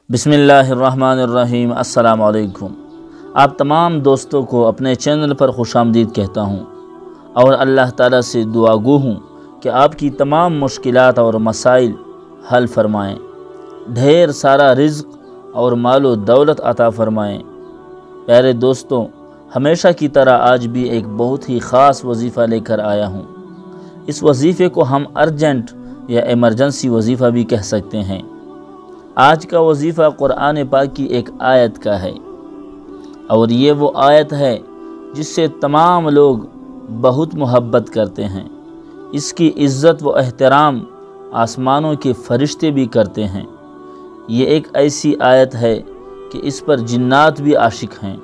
بسم اللہ الرحمن الرحیم۔ السلام علیکم۔ آپ تمام دوستوں کو اپنے چینل پر خوش آمدید کہتا ہوں اور اللہ تعالیٰ سے دعا گو ہوں کہ آپ کی تمام مشکلات اور مسائل حل فرمائیں، ڈھیر سارا رزق اور مال و دولت عطا فرمائیں۔ پیارے دوستوں، ہمیشہ کی طرح آج بھی ایک بہت ہی خاص وظیفہ لے کر آیا ہوں۔ اس وظیفے کو ہم ارجنٹ یا ایمرجنسی وظیفہ بھی کہہ سکتے ہیں۔ آج کا وظیفہ قرآن پاک کی ایک آیت کا ہے، اور یہ وہ آیت ہے جس سے تمام لوگ بہت محبت کرتے ہیں۔ اس کی عزت و احترام آسمانوں کے فرشتے بھی کرتے ہیں۔ یہ ایک ایسی آیت ہے کہ اس پر جنات بھی عاشق ہیں۔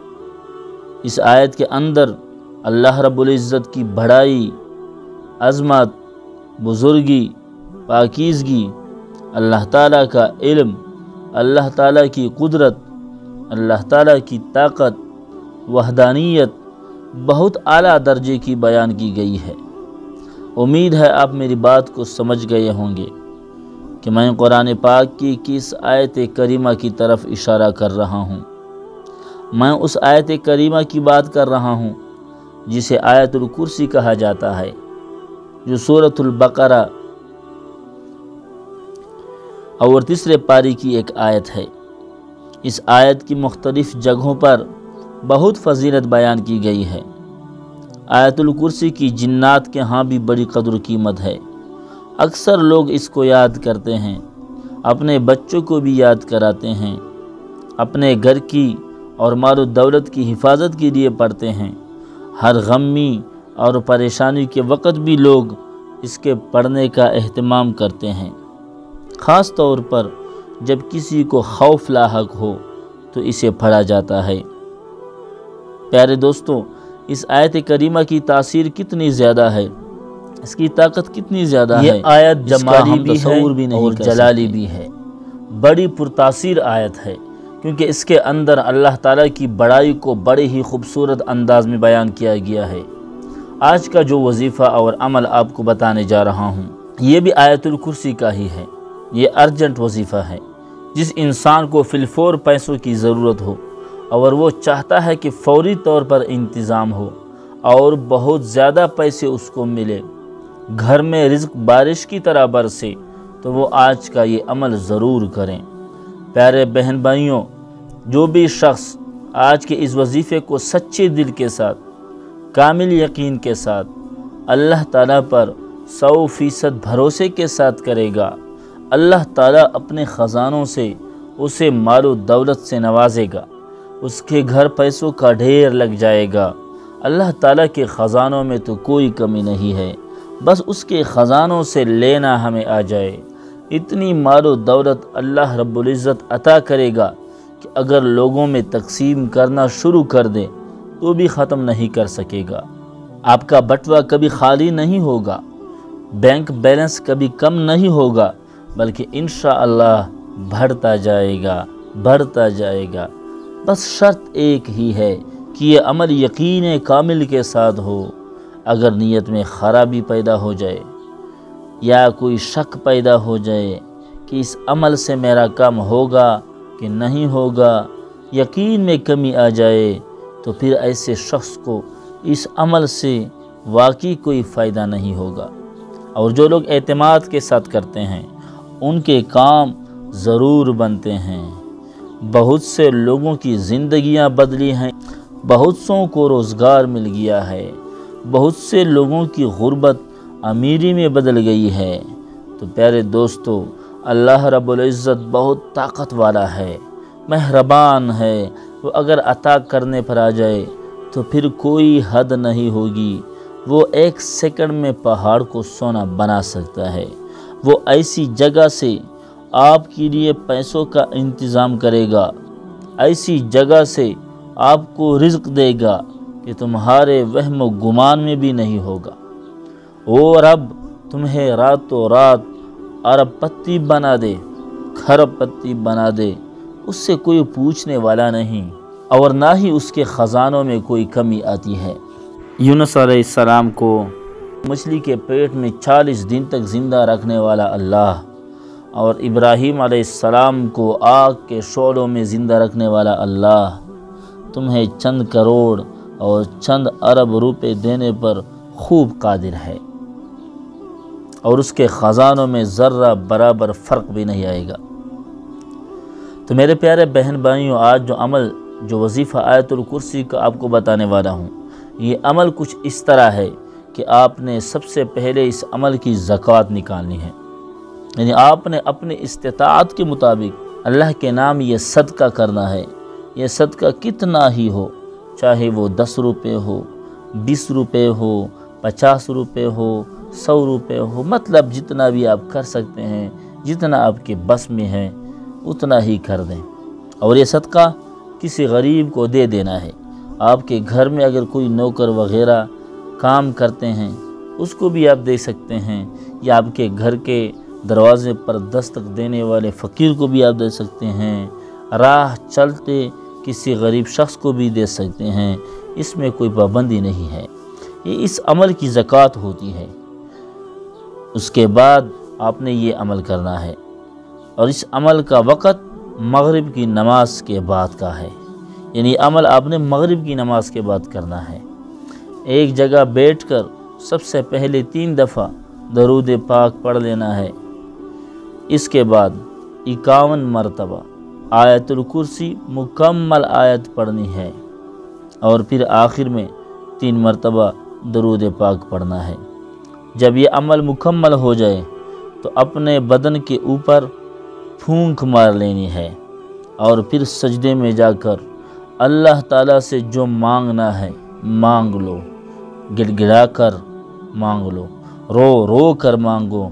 اس آیت کے اندر اللہ رب العزت کی بڑائی، عظمت، بزرگی، پاکیزگی، اللہ تعالیٰ کا علم، اللہ تعالیٰ کی قدرت، اللہ تعالیٰ کی طاقت، وحدانیت بہت اعلیٰ درجے کی بیان کی گئی ہے۔ امید ہے آپ میری بات کو سمجھ گئے ہوں گے کہ میں قرآن پاک کی کس آیت کریمہ کی طرف اشارہ کر رہا ہوں۔ میں اس آیت کریمہ کی بات کر رہا ہوں جسے آیت الکرسی کہا جاتا ہے، جو سورۃ البقرہ اور تیسرے پاری کی ایک آیت ہے۔ اس آیت کی مختلف جگہوں پر بہت فضیلت بیان کی گئی ہے۔ آیت الکرسی کی جنات کے ہاں بھی بڑی قدر و قیمت ہے۔ اکثر لوگ اس کو یاد کرتے ہیں، اپنے بچوں کو بھی یاد کراتے ہیں، اپنے گھر کی اور مال و دولت کی حفاظت کے لیے پڑھتے ہیں۔ ہر غمی اور پریشانی کے وقت بھی لوگ اس کے پڑھنے کا اہتمام کرتے ہیں۔ خاص طور پر جب کسی کو خوف لاحق ہو تو اسے پڑھا جاتا ہے۔ پیارے دوستوں، اس آیت کریمہ کی تاثیر کتنی زیادہ ہے، اس کی طاقت کتنی زیادہ ہے، یہ آیت جمالی بھی ہے اور جلالی بھی ہے۔ بڑی پرتاثیر آیت ہے کیونکہ اس کے اندر اللہ تعالیٰ کی بڑائی کو بڑے ہی خوبصورت انداز میں بیان کیا گیا ہے۔ آج کا جو وظیفہ اور عمل آپ کو بتانے جا رہا ہوں، یہ بھی آیت الکرسی کا ہی ہے۔ یہ ارجنٹ وظیفہ ہے۔ جس انسان کو فی الفور پیسوں کی ضرورت ہو اور وہ چاہتا ہے کہ فوری طور پر انتظام ہو اور بہت زیادہ پیسے اس کو ملے، گھر میں رزق بارش کی طرح برسے، تو وہ آج کا یہ عمل ضرور کریں۔ پیارے بہن بھائیوں، جو بھی شخص آج کے اس وظیفے کو سچے دل کے ساتھ، کامل یقین کے ساتھ، اللہ تعالیٰ پر 100% بھروسے کے ساتھ کرے گا، اللہ تعالیٰ اپنے خزانوں سے اسے مال و دولت سے نوازے گا، اس کے گھر پیسوں کا ڈھیر لگ جائے گا۔ اللہ تعالیٰ کے خزانوں میں تو کوئی کمی نہیں ہے، بس اس کے خزانوں سے لینا ہمیں آ جائے۔ اتنی مال و دولت اللہ رب العزت عطا کرے گا کہ اگر لوگوں میں تقسیم کرنا شروع کر دے تو بھی ختم نہیں کر سکے گا۔ آپ کا بٹوا کبھی خالی نہیں ہوگا، بینک بیلنس کبھی کم نہیں ہوگا، بلکہ انشاءاللہ بڑھتا جائے گا، بڑھتا جائے گا۔ بس شرط ایک ہی ہے کہ یہ عمل یقین کامل کے ساتھ ہو۔ اگر نیت میں خرابی پیدا ہو جائے یا کوئی شک پیدا ہو جائے کہ اس عمل سے میرا کام ہوگا کہ نہیں ہوگا، یقین میں کمی آ جائے، تو پھر ایسے شخص کو اس عمل سے واقعی کوئی فائدہ نہیں ہوگا۔ اور جو لوگ اعتماد کے ساتھ کرتے ہیں ان کے کام ضرور بنتے ہیں۔ بہت سے لوگوں کی زندگیاں بدلی ہیں، بہت سوں کو روزگار مل گیا ہے، بہت سے لوگوں کی غربت امیری میں بدل گئی ہے۔ تو پیارے دوستو، اللہ رب العزت بہت طاقت والا ہے، مہربان ہے۔ وہ اگر عطا کرنے پر آ جائے تو پھر کوئی حد نہیں ہوگی۔ وہ 1 سیکنڈ میں پہاڑ کو سونا بنا سکتا ہے۔ وہ ایسی جگہ سے آپ کے لیے پیسوں کا انتظام کرے گا، ایسی جگہ سے آپ کو رزق دے گا کہ تمہارے وہم و گمان میں بھی نہیں ہوگا۔ اور اب تمہیں راتوں رات ارب پتی بنا دے، کھرب پتی بنا دے، اس سے کوئی پوچھنے والا نہیں، اور نہ ہی اس کے خزانوں میں کوئی کمی آتی ہے۔ یونس علیہ السلام کو مچھلی کے پیٹ میں 40 دن تک زندہ رکھنے والا اللہ، اور ابراہیم علیہ السلام کو آگ کے شعلوں میں زندہ رکھنے والا اللہ تمہیں چند کروڑ اور چند ارب روپے دینے پر خوب قادر ہے، اور اس کے خزانوں میں ذرہ برابر فرق بھی نہیں آئے گا۔ تو میرے پیارے بہن بھائیوں، آج جو وظیفہ آیت الکرسی کا آپ کو بتانے والا ہوں، یہ عمل کچھ اس طرح ہے کہ آپ نے سب سے پہلے اس عمل کی زکوٰۃ نکالنی ہے، یعنی آپ نے اپنے استطاعت کے مطابق اللہ کے نام یہ صدقہ کرنا ہے۔ یہ صدقہ کتنا ہی ہو، چاہے وہ 10 روپے ہو، 20 روپے ہو، 50 روپے ہو، 100 روپے ہو، مطلب جتنا بھی آپ کر سکتے ہیں، جتنا آپ کے بس میں ہے اتنا ہی کر دیں۔ اور یہ صدقہ کسی غریب کو دے دینا ہے۔ آپ کے گھر میں اگر کوئی نوکر وغیرہ کام کرتے ہیں اس کو بھی آپ دے سکتے ہیں، یا آپ کے گھر کے دروازے پر دستک دینے والے فقیر کو بھی آپ دے سکتے ہیں، راہ چلتے کسی غریب شخص کو بھی دے سکتے ہیں، اس میں کوئی پابندی نہیں ہے۔ یہ اس عمل کی زکوٰۃ ہوتی ہے۔ اس کے بعد آپ نے یہ عمل کرنا ہے، اور اس عمل کا وقت مغرب کی نماز کے بعد کا ہے، یعنی عمل آپ نے مغرب کی نماز کے بعد کرنا ہے۔ ایک جگہ بیٹھ کر سب سے پہلے 3 دفعہ درود پاک پڑھ لینا ہے، اس کے بعد 51 مرتبہ آیت الکرسی مکمل آیت پڑھنی ہے، اور پھر آخر میں 3 مرتبہ درود پاک پڑھنا ہے۔ جب یہ عمل مکمل ہو جائے تو اپنے بدن کے اوپر پھونک مار لینی ہے، اور پھر سجدے میں جا کر اللہ تعالیٰ سے جو مانگنا ہے مانگ لو، گڑ گڑا کر مانگ لو، رو رو کر مانگو،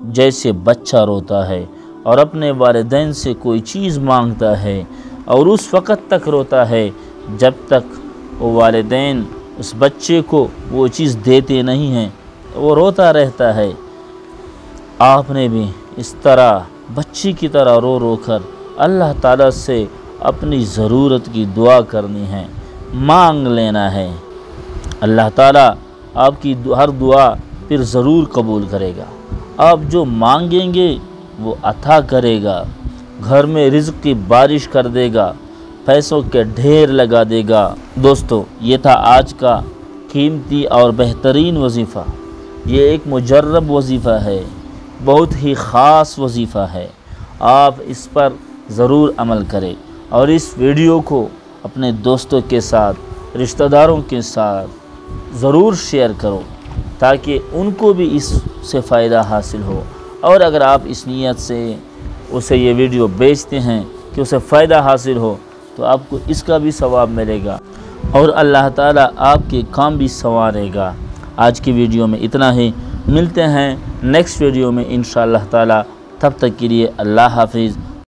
جیسے بچہ روتا ہے اور اپنے والدین سے کوئی چیز مانگتا ہے، اور اس وقت تک روتا ہے جب تک وہ والدین اس بچے کو وہ چیز دیتے نہیں ہیں، وہ روتا رہتا ہے۔ آپ نے بھی اس طرح بچی کی طرح رو رو کر اللہ تعالیٰ سے اپنی ضرورت کی دعا کرنی ہے، مانگ لینا ہے۔ اللہ تعالیٰ آپ کی ہر دعا پھر ضرور قبول کرے گا۔ آپ جو مانگیں گے وہ عطا کرے گا، گھر میں رزق کی بارش کر دے گا، پیسوں کے ڈھیر لگا دے گا۔ دوستو، یہ تھا آج کا قیمتی اور بہترین وظیفہ۔ یہ ایک مجرب وظیفہ ہے، بہت ہی خاص وظیفہ ہے۔ آپ اس پر ضرور عمل کریں، اور اس ویڈیو کو اپنے دوستوں کے ساتھ، رشتہ داروں کے ساتھ ضرور شیئر کرو، تاکہ ان کو بھی اس سے فائدہ حاصل ہو۔ اور اگر آپ اس نیت سے اسے یہ ویڈیو بھیجتے ہیں کہ اسے فائدہ حاصل ہو، تو آپ کو اس کا بھی ثواب ملے گا، اور اللہ تعالیٰ آپ کے کام بھی سنوارے گا۔ آج کی ویڈیو میں اتنا ہی، ملتے ہیں نیکسٹ ویڈیو میں انشاءاللہ تعالیٰ۔ تب تک کے لیے اللہ حافظ۔